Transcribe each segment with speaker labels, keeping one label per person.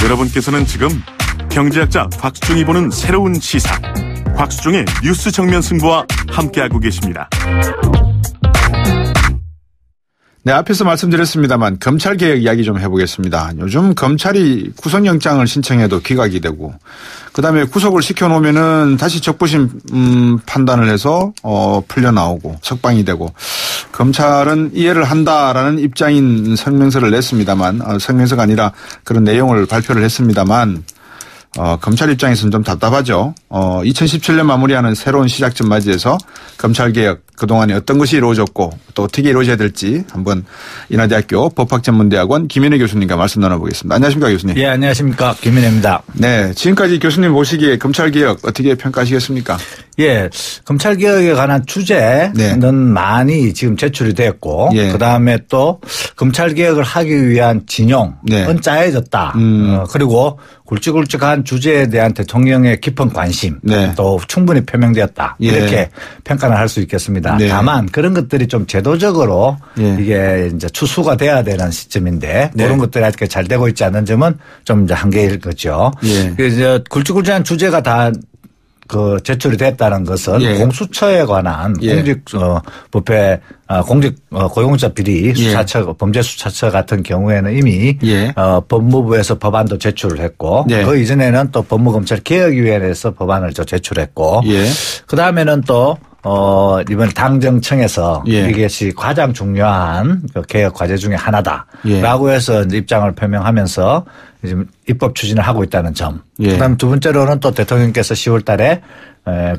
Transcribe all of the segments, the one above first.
Speaker 1: 여러분께서는 지금 경제학자 곽수중이 보는 새로운 시사, 곽수중의 뉴스 정면 승부와 함께하고 계십니다.
Speaker 2: 네, 앞에서 말씀드렸습니다만 검찰개혁 이야기 좀 해보겠습니다. 요즘 검찰이 구속영장을 신청해도 기각이 되고 그다음에 구속을 시켜놓으면은 다시 적부심 판단을 해서 풀려나오고 석방이 되고 검찰은 이해를 한다라는 입장인 성명서를 냈습니다만 성명서가 아니라 그런 내용을 발표를 했습니다만 검찰 입장에서는 좀 답답하죠. 2017년 마무리하는 새로운 시작점 맞이해서 검찰개혁 그동안에 어떤 것이 이루어졌고 또 어떻게 이루어져야 될지 한번 인하대학교 법학전문대학원 김인혜 교수님과 말씀 나눠보겠습니다. 안녕하십니까 교수님.
Speaker 3: 예, 안녕하십니까 김인혜입니다.
Speaker 2: 네, 지금까지 교수님 보시기에 검찰개혁 어떻게 평가하시겠습니까?
Speaker 3: 예, 검찰개혁에 관한 주제는
Speaker 2: 네.
Speaker 3: 많이 지금 제출이 됐고
Speaker 2: 예.
Speaker 3: 그다음에 또 검찰개혁을 하기 위한 진영은
Speaker 2: 네.
Speaker 3: 짜여졌다. 그리고 굵직굵직한 주제에 대한 대통령의 깊은 관심
Speaker 2: 네.
Speaker 3: 또 충분히 표명되었다.
Speaker 2: 예.
Speaker 3: 이렇게 평가를 할 수 있겠습니다.
Speaker 2: 네.
Speaker 3: 다만 그런 것들이 좀 제도적으로
Speaker 2: 예.
Speaker 3: 이게 이제 추수가 돼야 되는 시점인데
Speaker 2: 네.
Speaker 3: 그런 것들이 아직 잘 되고 있지 않는 점은 좀 이제 한계일 거죠.
Speaker 2: 예.
Speaker 3: 그래서 굵직굵직한 주제가 다 제출이 됐다는 것은
Speaker 2: 예.
Speaker 3: 공수처에 관한
Speaker 2: 예.
Speaker 3: 고용자 비리 수사처,
Speaker 2: 예.
Speaker 3: 범죄 수사처 같은 경우에는 이미
Speaker 2: 예.
Speaker 3: 법무부에서 법안도 제출을 했고
Speaker 2: 예.
Speaker 3: 그 이전에는 또 법무검찰개혁위원회에서 법안을 제출했고
Speaker 2: 예.
Speaker 3: 그 다음에는 또 이번 당정청에서
Speaker 2: 예.
Speaker 3: 이것이 가장 중요한 그 개혁 과제 중에 하나다라고
Speaker 2: 예.
Speaker 3: 해서 이제 입장을 표명하면서 지금 입법 추진을 하고 있다는 점.
Speaker 2: 예.
Speaker 3: 그다음 두 번째로는 또 대통령께서 10월 달에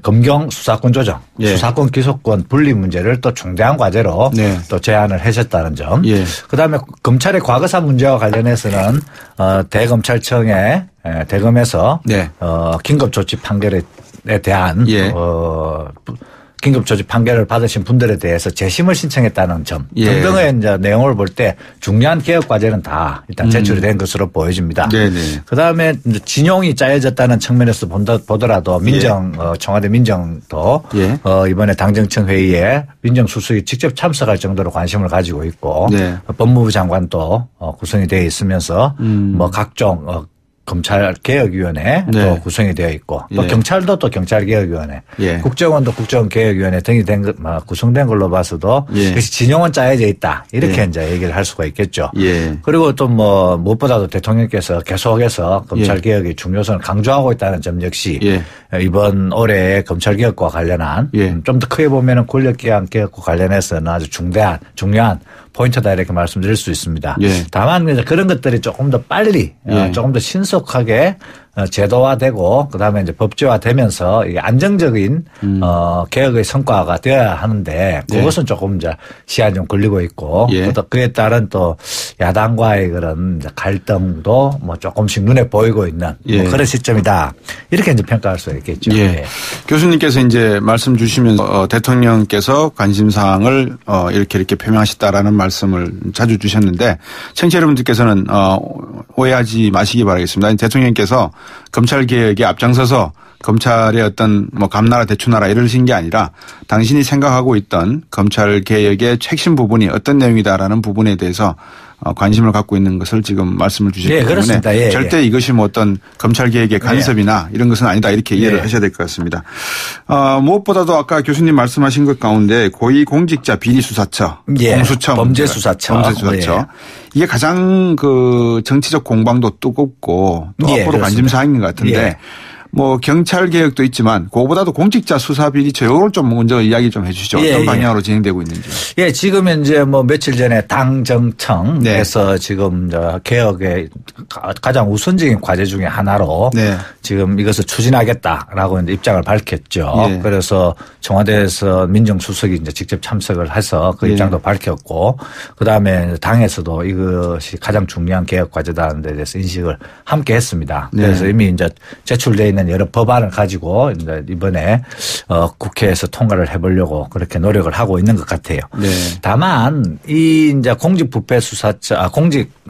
Speaker 3: 검경 수사권 조정,
Speaker 2: 예.
Speaker 3: 수사권 기소권 분리 문제를 또 중대한 과제로
Speaker 2: 네.
Speaker 3: 또 제안을 하셨다는 점.
Speaker 2: 예.
Speaker 3: 그다음에 검찰의 과거사 문제와 관련해서는 대검찰청의 대검에서
Speaker 2: 네.
Speaker 3: 긴급조치 판결에 대한
Speaker 2: 예.
Speaker 3: 긴급조치 판결을 받으신 분들에 대해서 재심을 신청했다는 점
Speaker 2: 예.
Speaker 3: 등등의 이제 내용을 볼 때 중요한 개혁 과제는 다 일단 제출이 된 것으로 보여집니다.
Speaker 2: 네네.
Speaker 3: 그다음에 진용이 짜여졌다는 측면에서 보더라도 청와대 민정도
Speaker 2: 예.
Speaker 3: 이번에 당정청 회의에 민정수석이 직접 참석할 정도로 관심을 가지고 있고
Speaker 2: 네.
Speaker 3: 법무부 장관도 구성이 되어 있으면서 뭐 각종 검찰개혁위원회
Speaker 2: 네.
Speaker 3: 또 구성이 되어 있고 또
Speaker 2: 예.
Speaker 3: 경찰도 또 경찰개혁위원회
Speaker 2: 예.
Speaker 3: 국정원도 국정개혁위원회 등이 구성된 걸로 봐서도
Speaker 2: 예.
Speaker 3: 그것이 진영은 짜여져 있다 이렇게
Speaker 2: 예.
Speaker 3: 이제 얘기를 할 수가 있겠죠.
Speaker 2: 예.
Speaker 3: 그리고 또 무엇보다도 대통령께서 계속해서 검찰개혁의 중요성을 강조하고 있다는 점 역시
Speaker 2: 예.
Speaker 3: 이번 올해 검찰개혁과 관련한
Speaker 2: 예.
Speaker 3: 좀 더 크게 보면은 권력기관 개혁과 관련해서는 아주 중요한 포인트다 이렇게 말씀드릴 수 있습니다.
Speaker 2: 예.
Speaker 3: 다만 그런 것들이 조금 더 빨리
Speaker 2: 예.
Speaker 3: 조금 더 신속하게 제도화되고 그다음에 이제 법제화되면서 이게 안정적인 개혁의 성과가 되어야 하는데 그것은 조금 이제 시간이 좀 걸리고 있고
Speaker 2: 예.
Speaker 3: 또 그에 따른 또 야당과의 그런 이제 갈등도 조금씩 눈에 보이고 있는
Speaker 2: 예.
Speaker 3: 그런 시점이다 이렇게 이제 평가할 수 있겠죠.
Speaker 2: 예.
Speaker 3: 예.
Speaker 2: 교수님께서 이제 말씀 주시면서 대통령께서 관심사항을 이렇게 표명하셨다라는 말씀을 자주 주셨는데 청취자 여러분들께서는 오해하지 마시기 바라겠습니다. 대통령께서 검찰개혁에 앞장서서 검찰의 어떤 감나라 대추나라 이러신 게 아니라 당신이 생각하고 있던 검찰개혁의 핵심 부분이 어떤 내용이다라는 부분에 대해서 관심을 갖고 있는 것을 지금 말씀을 주셨기 때문에
Speaker 3: 그렇습니다. 예,
Speaker 2: 절대 이것이 어떤 검찰개혁의 간섭이나 이런 것은 아니다 이렇게 이해를 하셔야 될 것 같습니다. 무엇보다도 아까 교수님 말씀하신 것 가운데 고위공직자 비리수사처, 공수처,
Speaker 3: 범죄수사처.
Speaker 2: 이게 가장 정치적 공방도 뜨겁고 또 앞으로 관심사항인 것 같은데 경찰 개혁도 있지만 그거보다도 공직자 수사 비리처 이걸 좀 먼저 이야기 좀 해 주시죠. 어떤 방향으로 진행되고 있는지.
Speaker 3: 예, 지금 이제 며칠 전에 당정청에서 지금 개혁의 가장 우선적인 과제 중에 하나로 지금 이것을 추진하겠다라고 이제 입장을 밝혔죠. 그래서 청와대에서 민정수석이 이제 직접 참석을 해서 그 입장도 밝혔고 그다음에 당에서도 이것이 가장 중요한 개혁 과제다는 데 대해서 인식을 함께 했습니다. 그래서 이미 이제 제출되어 있는 여러 법안을 가지고 이제 이번에 국회에서 통과를 해보려고 그렇게 노력을 하고 있는 것 같아요. 다만 이 이제 공직부패수사처,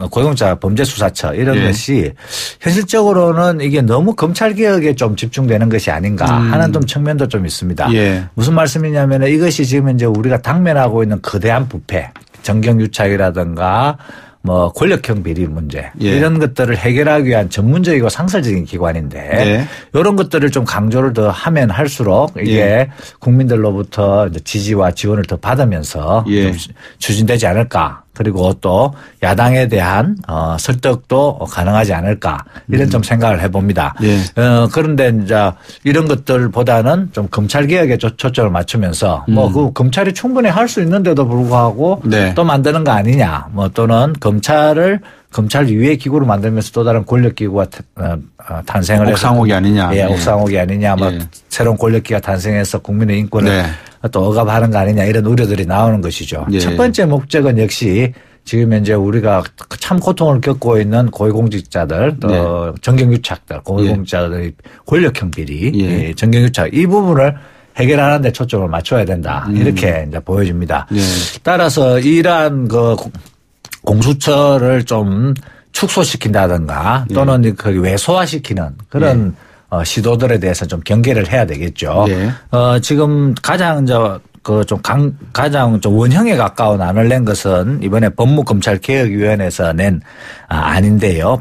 Speaker 3: 고용자 범죄수사처 이런 것이 현실적으로는 이게 너무 검찰개혁에 좀 집중되는 것이 아닌가 하는 좀 측면도 좀 있습니다. 무슨 말씀이냐면 이것이 지금 이제 우리가 당면하고 있는 거대한 부패, 정경유착이라든가 뭐 권력형 비리 문제
Speaker 2: 예.
Speaker 3: 이런 것들을 해결하기 위한 전문적이고 상설적인 기관인데
Speaker 2: 예.
Speaker 3: 이런 것들을 좀 강조를 더 하면 할수록 이게
Speaker 2: 예.
Speaker 3: 국민들로부터 지지와 지원을 더 받으면서
Speaker 2: 예.
Speaker 3: 좀 추진되지 않을까. 그리고 또 야당에 대한 설득도 가능하지 않을까 이런 좀 생각을 해봅니다.
Speaker 2: 예.
Speaker 3: 그런데 이제 이런 것들보다는 좀 검찰 개혁에 초점을 맞추면서 뭐 그 검찰이 충분히 할 수 있는데도 불구하고
Speaker 2: 네.
Speaker 3: 또 만드는 거 아니냐. 뭐 또는 검찰 위의 기구로 만들면서 또 다른 권력기구가 탄생을 해서
Speaker 2: 옥상옥이 아니냐.
Speaker 3: 예, 옥상옥이 아니냐. 뭐
Speaker 2: 예.
Speaker 3: 새로운 권력기가 탄생해서 국민의 인권을
Speaker 2: 네.
Speaker 3: 또 억압하는 거 아니냐 이런 우려들이 나오는 것이죠.
Speaker 2: 예.
Speaker 3: 첫 번째 목적은 역시 지금 현재 우리가 참 고통을 겪고 있는 고위공직자들 또
Speaker 2: 네.
Speaker 3: 정경유착들 고위공직자들의 권력형 비리
Speaker 2: 예.
Speaker 3: 정경유착 이 부분을 해결하는 데 초점을 맞춰야 된다. 이렇게 이제 보여집니다.
Speaker 2: 예.
Speaker 3: 따라서 이러한 그 공수처를 좀 축소시킨다든가 또는 그 외소화시키는 그런 시도들에 대해서 좀 경계를 해야 되겠죠.
Speaker 2: 예.
Speaker 3: 지금 가장 가장 좀 원형에 가까운 안을 낸 것은 이번에 법무검찰개혁위원회에서 낸 안인데요.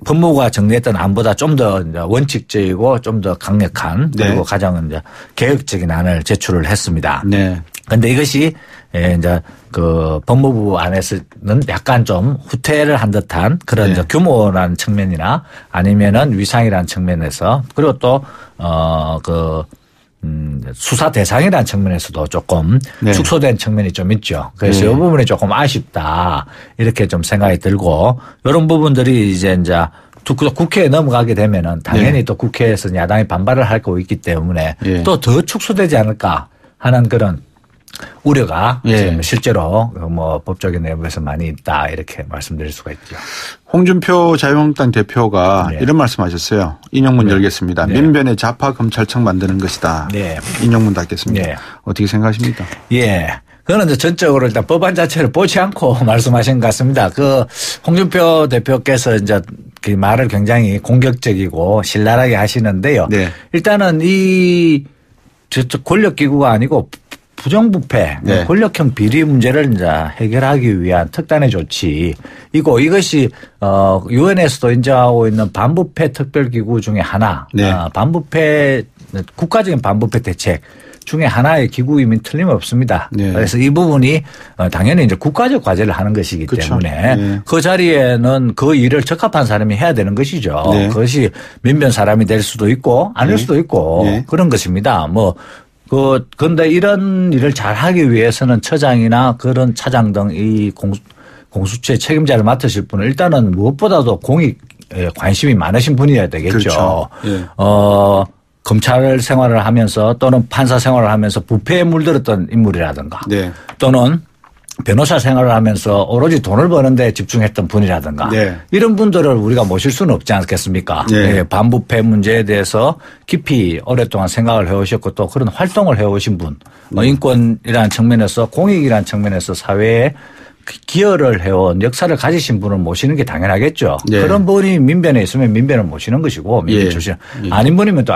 Speaker 3: 법무부가 정리했던 안보다 좀 더 원칙적이고 좀 더 강력한 그리고
Speaker 2: 네.
Speaker 3: 가장 이제 개혁적인 안을 제출을 했습니다.
Speaker 2: 네.
Speaker 3: 그런데 이것이 이제 그 법무부 안에서는 약간 좀 후퇴를 한 듯한 그런
Speaker 2: 네.
Speaker 3: 규모라는 측면이나 아니면은 위상이라는 측면에서 그리고 또 수사 대상이라는 측면에서도 조금
Speaker 2: 네.
Speaker 3: 축소된 측면이 좀 있죠. 그래서
Speaker 2: 네.
Speaker 3: 이 부분이 조금 아쉽다 이렇게 좀 생각이 들고 이런 부분들이 이제 국회에 넘어가게 되면은 당연히
Speaker 2: 네.
Speaker 3: 또 국회에서 야당이 반발을 할 거 있기 때문에
Speaker 2: 예.
Speaker 3: 또 더 축소되지 않을까 하는 그런 우려가
Speaker 2: 예.
Speaker 3: 지금 실제로 뭐 법조계 내부에서 많이 있다 이렇게 말씀드릴 수가 있죠.
Speaker 2: 홍준표 자유한국당 대표가
Speaker 3: 네.
Speaker 2: 이런 말씀하셨어요. 인용문
Speaker 3: 네.
Speaker 2: 열겠습니다.
Speaker 3: 네.
Speaker 2: 민변의 좌파 검찰청 만드는 것이다.
Speaker 3: 네.
Speaker 2: 인용문 닫겠습니다.
Speaker 3: 네.
Speaker 2: 어떻게 생각하십니까?
Speaker 3: 예. 그거는 이제 전적으로 일단 법안 자체를 보지 않고 말씀하신 것 같습니다. 그 홍준표 대표께서 이제 그 말을 굉장히 공격적이고 신랄하게 하시는데요.
Speaker 2: 네.
Speaker 3: 일단은 권력기구가 아니고 부정부패,
Speaker 2: 네.
Speaker 3: 권력형 비리 문제를 이제 해결하기 위한 특단의 조치이고 이것이 유엔에서도 인정하고 있는 반부패 특별기구 중에 하나,
Speaker 2: 네.
Speaker 3: 국가적인 반부패 대책 중에 하나의 기구임이 틀림없습니다.
Speaker 2: 네.
Speaker 3: 그래서 이 부분이 당연히 이제 국가적 과제를 하는 것이기
Speaker 2: 그렇죠.
Speaker 3: 때문에
Speaker 2: 네.
Speaker 3: 그 자리에는 그 일을 적합한 사람이 해야 되는 것이죠.
Speaker 2: 네.
Speaker 3: 그것이 민변 사람이 될 수도 있고 아닐
Speaker 2: 네.
Speaker 3: 수도 있고
Speaker 2: 네.
Speaker 3: 그런 것입니다. 그런데 이런 일을 잘 하기 위해서는 처장이나 그런 차장 등 이 공수처의 책임자를 맡으실 분은 일단은 무엇보다도 공익에 관심이 많으신 분이어야 되겠죠.
Speaker 2: 그렇죠. 예.
Speaker 3: 검찰 생활을 하면서 또는 판사 생활을 하면서 부패에 물들었던 인물이라든가
Speaker 2: 네.
Speaker 3: 또는 변호사 생활을 하면서 오로지 돈을 버는 데 집중했던 분이라든가
Speaker 2: 네.
Speaker 3: 이런 분들을 우리가 모실 수는 없지 않겠습니까?
Speaker 2: 네.
Speaker 3: 반부패 문제에 대해서 깊이 오랫동안 생각을 해오셨고 또 그런 활동을 해오신 분 인권이라는 측면에서 공익이라는 측면에서 사회에 기여를 해온 역사를 가지신 분을 모시는 게 당연하겠죠.
Speaker 2: 네.
Speaker 3: 그런 분이 민변에 있으면 민변을 모시는 것이고 민변
Speaker 2: 예.
Speaker 3: 출신 아닌 분이면 또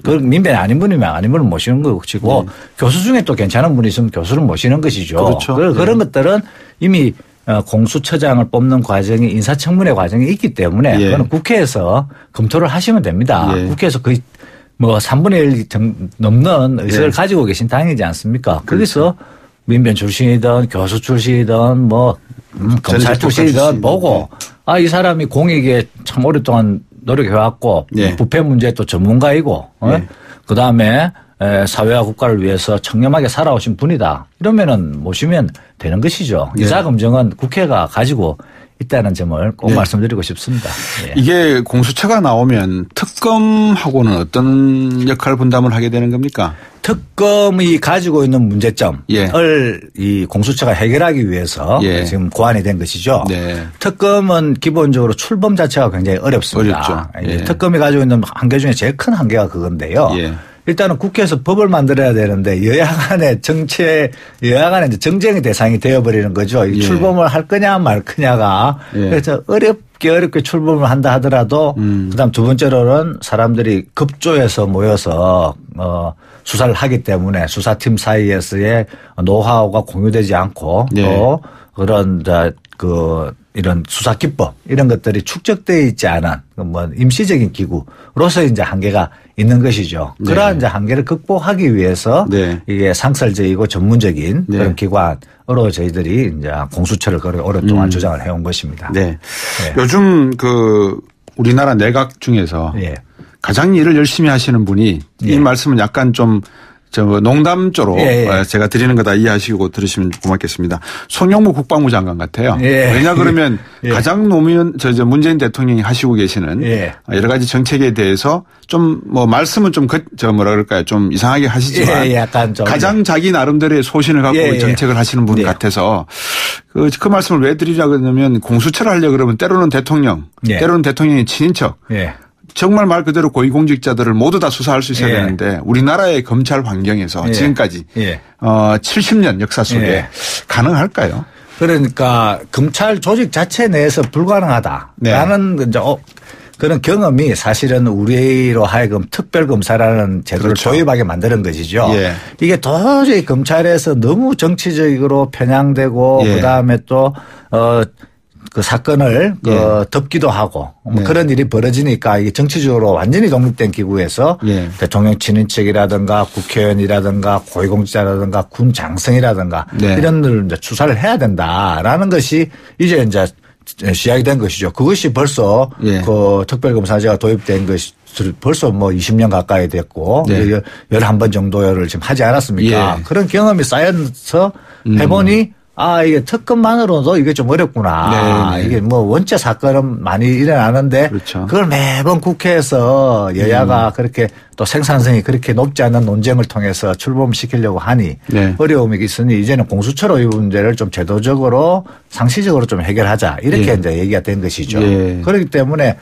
Speaker 3: 그 민변이 아닌 분이면 아닌 분을 모시는 것이고 교수 중에 또 괜찮은 분이 있으면 교수를 모시는 것이죠.
Speaker 2: 그렇죠.
Speaker 3: 그런 것들은 이미 공수처장을 뽑는 과정이 인사청문회 과정이 있기 때문에
Speaker 2: 예.
Speaker 3: 그건 국회에서 검토를 하시면 됩니다.
Speaker 2: 예.
Speaker 3: 국회에서 거의 3분의 1 넘는 의석을
Speaker 2: 예.
Speaker 3: 가지고 계신 당이지 않습니까? 거기서 민변 출신이든 교수 출신이든 검찰 출신이든 보고 이 사람이 공익에 참 오랫동안 노력해왔고
Speaker 2: 예.
Speaker 3: 부패 문제 또 전문가이고 그다음에 사회와 국가를 위해서 청렴하게 살아오신 분이다. 이러면은 모시면 되는 것이죠.
Speaker 2: 네.
Speaker 3: 의사검증은 국회가 가지고 있다는 점을 꼭
Speaker 2: 네.
Speaker 3: 말씀드리고 싶습니다. 예.
Speaker 2: 이게 공수처가 나오면 특검하고는 어떤 역할 분담을 하게 되는 겁니까?
Speaker 3: 특검이 가지고 있는 문제점을
Speaker 2: 예.
Speaker 3: 이 공수처가 해결하기 위해서
Speaker 2: 예.
Speaker 3: 지금 고안이 된 것이죠.
Speaker 2: 네.
Speaker 3: 특검은 기본적으로 출범 자체가 굉장히 어렵습니다.
Speaker 2: 어렵죠. 예.
Speaker 3: 특검이 가지고 있는 한계 중에 제일 큰 한계가 그건데요.
Speaker 2: 예.
Speaker 3: 일단은 국회에서 법을 만들어야 되는데 여야 간의 여야 간의 이제 정쟁의 대상이 되어버리는 거죠.
Speaker 2: 예.
Speaker 3: 출범을 할 거냐 말 거냐가.
Speaker 2: 예.
Speaker 3: 그래서 어렵게 출범을 한다 하더라도 그다음 두 번째로는 사람들이 급조해서 모여서 수사를 하기 때문에 수사팀 사이에서의 노하우가 공유되지 않고
Speaker 2: 네.
Speaker 3: 또 그런 이런 수사 기법 이런 것들이 축적되어 있지 않은 뭐 임시적인 기구로서 이제 한계가 있는 것이죠. 네. 그러한 이제 한계를 극복하기 위해서 네. 이게 상설적이고 전문적인 네. 그런 기관으로 저희들이 이제 공수처를 오랫동안 주장을 해온 것입니다.
Speaker 2: 네. 네. 요즘 우리나라 내각 중에서 네. 가장 일을 열심히 하시는 분이 네. 이 말씀은 약간 좀 농담조로 제가 드리는 거다 이해하시고 들으시면 고맙겠습니다. 송영무 국방부 장관 같아요. 왜냐 그러면 가장 노무현 문재인 대통령이 하시고 계시는 여러 가지 정책에 대해서 좀 뭐 말씀은 좀 뭐라 그럴까요? 좀 이상하게 하시지만 약간 좀 가장 자기 나름대로의 소신을 갖고 정책을 하시는 분 같아서 그 말씀을 왜 드리려고 하냐면 공수처를 하려고 그러면 때로는 대통령의 친인척 정말 말 그대로 고위공직자들을 모두 다 수사할 수 있어야 되는데 우리나라의 검찰 환경에서 지금까지 70년 역사 속에 가능할까요?
Speaker 3: 그러니까 검찰 조직 자체 내에서 불가능하다라는 그런 경험이 사실은 우리로 하여금 특별검사라는 제도를 도입하게 만드는 것이죠. 이게 도저히 검찰에서 너무 정치적으로 편향되고 그다음에 또 그 사건을 덮기도 하고 뭐 그런 일이 벌어지니까 이게 정치적으로 완전히 독립된 기구에서 대통령 친인척이라든가 국회의원이라든가 고위공직자라든가 군 장성이라든가 이런 걸 이제 수사를 해야 된다라는 것이 이제 시작이 된 것이죠. 그것이 벌써 그 특별검사제가 도입된 것이 벌써 뭐 20년 가까이 됐고 11번 정도를 지금 하지 않았습니까? 그런 경험이 쌓여서 해보니 이게 특검만으로도 이게 좀 어렵구나. 이게 뭐 원체 사건은 많이 일어나는데 그걸 매번 국회에서 여야가 그렇게 또 생산성이 그렇게 높지 않은 논쟁을 통해서 출범시키려고 하니 어려움이 있으니 이제는 공수처로 이 문제를 좀 제도적으로 상시적으로 좀 해결하자. 이렇게 이제 얘기가 된 것이죠. 그렇기 때문에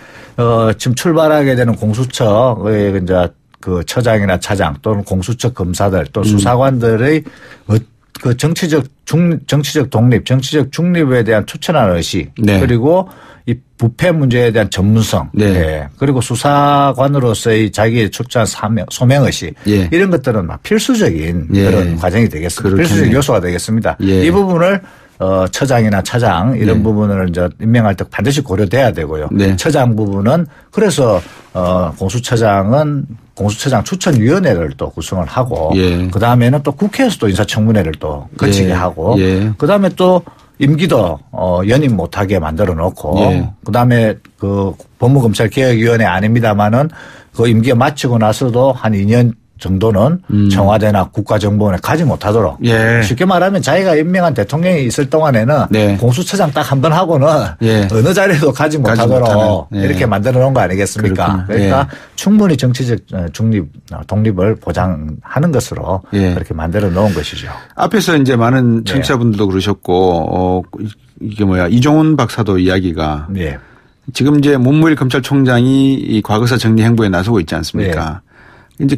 Speaker 3: 지금 출발하게 되는 공수처의 이제 그 처장이나 차장 또는 공수처 검사들 또 수사관들의 그 정치적 독립, 정치적 중립에 대한 투철한 의식 그리고 이 부패 문제에 대한 전문성 그리고 수사관으로서의 자기의 투철한 소명의식 이런 것들은 막 필수적인 그런 과정이 되겠습니다. 필수적인 요소가 되겠습니다. 이 부분을 처장이나 차장 이런 부분을 이제 임명할 때 반드시 고려돼야 되고요. 처장 부분은 그래서 공수처장은 공수처장 추천위원회를 또 구성을 하고 그다음에는 또 국회에서 또 인사청문회를 또 거치게 하고 그다음에 또 임기도 연임 못하게 만들어 놓고 그다음에 그 법무검찰개혁위원회 아닙니다마는 그 임기가 마치고 나서도 한 2년 정도는 청와대나 국가정보원에 가지 못하도록 쉽게 말하면 자기가 임명한 대통령이 있을 동안에는 공수처장 딱 한 번 하고는 어느 자리에도 가지 못하도록 이렇게 만들어 놓은 거 아니겠습니까? 그러니까 충분히 정치적 독립을 보장하는 것으로 그렇게 만들어 놓은 것이죠.
Speaker 2: 앞에서 이제 많은 청취자분들도 그러셨고 이게 이종훈 박사도 이야기가 지금 이제 문무일 검찰총장이 이 과거사 정리 행보에 나서고 있지 않습니까? 이제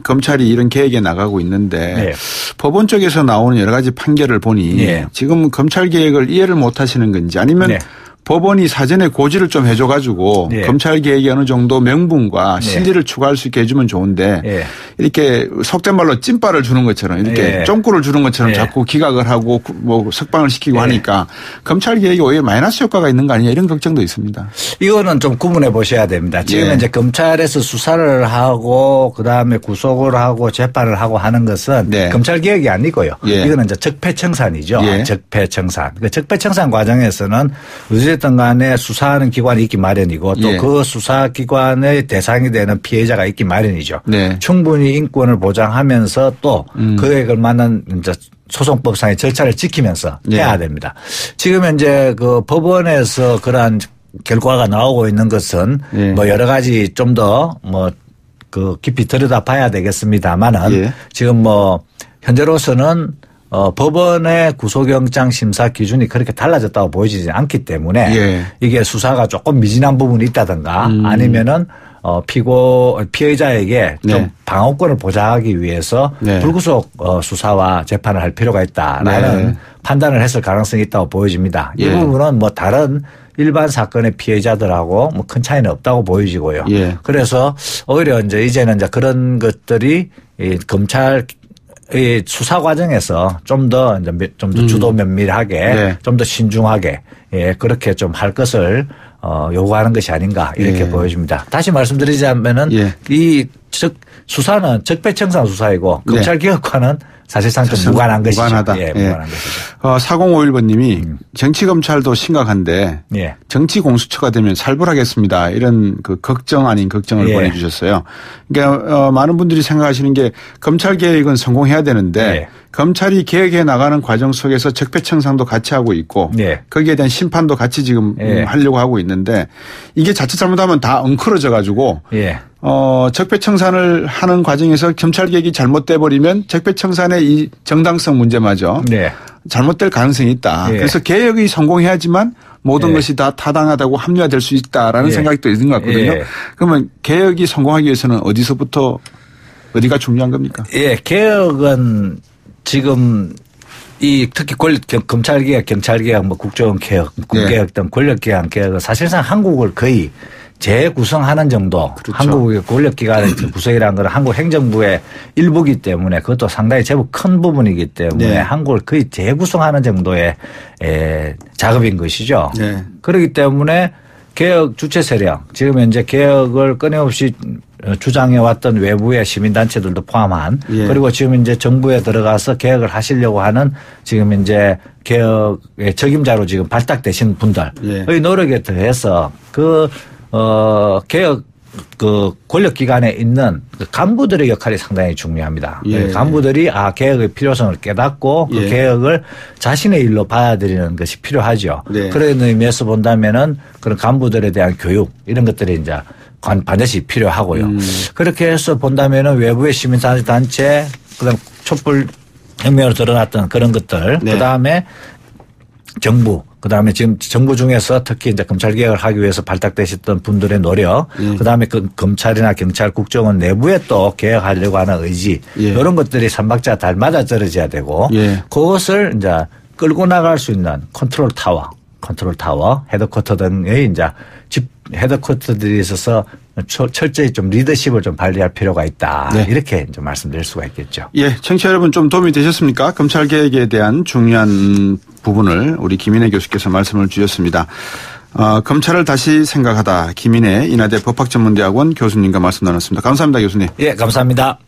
Speaker 2: 검찰이 이런 계획에 나가고 있는데 법원 쪽에서 나오는 여러 가지 판결을 보니 지금 검찰 계획을 이해를 못 하시는 건지 아니면 법원이 사전에 고지를 좀 해줘 가지고 검찰 계획에 어느 정도 명분과 실리를 추가할 수 있게 해주면 좋은데 이렇게 속된 말로 찐빠를 주는 것처럼 이렇게 쫑꾸를 주는 것처럼 자꾸 기각을 하고 뭐 석방을 시키고 하니까 검찰 계획에 오히려 마이너스 효과가 있는 거 아니냐 이런 걱정도 있습니다.
Speaker 3: 이거는 좀 구분해 보셔야 됩니다. 지금 이제 검찰에서 수사를 하고 그다음에 구속을 하고 재판을 하고 하는 것은 검찰 계획이 아니고요. 이거는 이제 적폐청산이죠. 적폐청산. 그 적폐청산 과정에서는 어쨌든 간에 수사하는 기관이 있기 마련이고 또 그 수사기관의 대상이 되는 피해자가 있기 마련이죠. 충분히 인권을 보장하면서 또 그에 걸맞는 이제 소송법상의 절차를 지키면서 해야 됩니다. 지금 현재 그 법원에서 그러한 결과가 나오고 있는 것은 뭐 여러 가지 좀 더 뭐 그 깊이 들여다봐야 되겠습니다만은 지금 뭐 현재로서는 법원의 구속영장 심사 기준이 그렇게 달라졌다고 보이지 않기 때문에 이게 수사가 조금 미진한 부분이 있다든가 아니면은 피해자에게 좀 방어권을 보장하기 위해서 불구속 수사와 재판을 할 필요가 있다라는 판단을 했을 가능성이 있다고 보여집니다. 이 부분은 뭐 다른 일반 사건의 피해자들하고 뭐 큰 차이는 없다고 보여지고요. 그래서 오히려 이제는 그런 것들이 검찰 이 수사 과정에서 좀 더 주도 면밀하게 좀 더 신중하게 그렇게 좀 할 것을 요구하는 것이 아닌가 이렇게 보여집니다. 다시 말씀드리자면은 수사는 적폐청산 수사이고 검찰개혁과는 사실상 좀 무관한 것이죠.
Speaker 2: 무관하다.
Speaker 3: 무관한 것이죠.
Speaker 2: 4051번님이 정치검찰도 심각한데 정치 공수처가 되면 살벌하겠습니다. 이런 그 걱정 아닌 걱정을 보내주셨어요. 그러니까 많은 분들이 생각하시는 게 검찰개혁은 성공해야 되는데 검찰이 개혁해 나가는 과정 속에서 적폐청산도 같이 하고 있고 거기에 대한 심판도 같이 지금 하려고 하고 있는데 이게 자칫 잘못하면 다 엉클어져 가지고 적폐청산을 하는 과정에서 검찰개혁이 잘못돼 버리면 적폐청산의 이 정당성 문제마저 잘못될 가능성이 있다. 그래서 개혁이 성공해야지만 모든 것이 다 타당하다고 합리화될 수 있다라는 생각이 또 있는 것 같거든요. 그러면 개혁이 성공하기 위해서는 어디서부터 어디가 중요한 겁니까?
Speaker 3: 개혁은 지금 특히 검찰개혁, 경찰개혁, 국정개혁, 국개혁 등 권력기관 개혁은 사실상 한국을 거의 재구성하는 정도. 한국의 권력기관의 구성이라는 건 한국 행정부의 일부이기 때문에 그것도 상당히 제법 큰 부분이기 때문에 한국을 거의 재구성하는 정도의 작업인 것이죠. 그렇기 때문에 개혁 주체 세력, 지금 현재 개혁을 끊임없이 주장해왔던 외부의 시민단체들도 포함한 그리고 지금 이제 정부에 들어가서 개혁을 하시려고 하는 지금 이제 개혁의 적임자로 지금 발탁되신 분들의 노력에 더해서 개혁 권력기관에 있는 간부들의 역할이 상당히 중요합니다. 간부들이 개혁의 필요성을 깨닫고 그 개혁을 자신의 일로 받아들이는 것이 필요하죠. 그런 의미에서 본다면은 그런 간부들에 대한 교육 이런 것들이 이제 반드시 필요하고요. 그렇게 해서 본다면은 외부의 시민단체, 그다음 촛불 혁명으로 드러났던 그런 것들, 그다음에 정부, 그다음에 지금 정부 중에서 특히 이제 검찰 개혁을 하기 위해서 발탁되셨던 분들의 노력, 그다음에 검찰이나 경찰, 국정원 내부에 또 개혁하려고 하는 의지, 이런 것들이 삼박자 잘 맞아 떨어져야 되고, 그것을 이제 끌고 나갈 수 있는 컨트롤 타워, 헤드쿼터 등의 이제 헤드쿼터들이 있어서 철저히 좀 리더십을 좀 발휘할 필요가 있다. 이렇게 좀 말씀드릴 수가 있겠죠.
Speaker 2: 청취자 여러분 좀 도움이 되셨습니까? 검찰개혁에 대한 중요한 부분을 우리 김인혜 교수께서 말씀을 주셨습니다. 검찰을 다시 생각하다 김인혜 인하대 법학전문대학원 교수님과 말씀 나눴습니다. 감사합니다, 교수님.
Speaker 3: 감사합니다.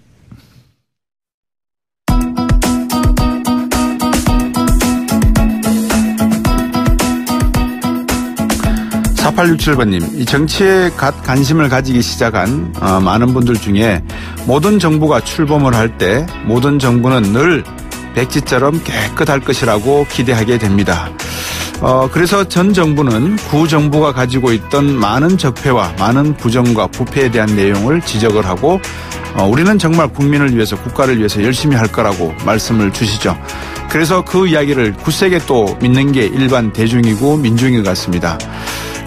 Speaker 2: 4867번님, 이 정치에 관심을 가지기 시작한 많은 분들 중에 모든 정부가 출범을 할 때 모든 정부는 늘 백지처럼 깨끗할 것이라고 기대하게 됩니다. 그래서 전 정부는 구정부가 가지고 있던 많은 적폐와 많은 부정과 부패에 대한 내용을 지적을 하고 우리는 정말 국민을 위해서 국가를 위해서 열심히 할 거라고 말씀을 주시죠. 그래서 그 이야기를 굳세게 또 믿는 게 일반 대중이고 민중인 것 같습니다.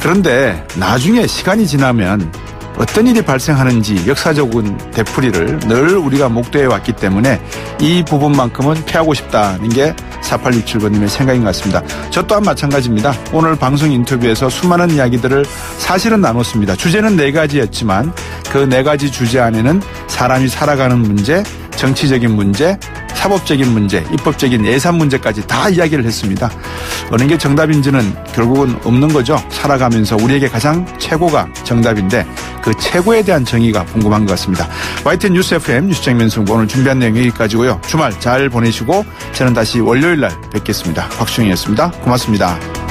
Speaker 2: 그런데 나중에 시간이 지나면 어떤 일이 발생하는지 역사적인 되풀이를 늘 우리가 목도해 왔기 때문에 이 부분만큼은 피하고 싶다는 게 4867번님의 생각인 것 같습니다. 저 또한 마찬가지입니다. 오늘 방송 인터뷰에서 수많은 이야기들을 사실은 나눴습니다. 주제는 4가지였지만 그 4가지 주제 안에는 사람이 살아가는 문제, 정치적인 문제, 사법적인 문제, 입법적인 예산 문제까지 다 이야기를 했습니다. 어느 게 정답인지는 결국은 없는 거죠. 살아가면서 우리에게 가장 최고가 정답인데 그 최고에 대한 정의가 궁금한 것 같습니다. YTN 뉴스 FM 뉴스정면승부 오늘 준비한 내용 여기까지고요. 주말 잘 보내시고 저는 다시 월요일 날 뵙겠습니다. 곽수영이었습니다. 고맙습니다.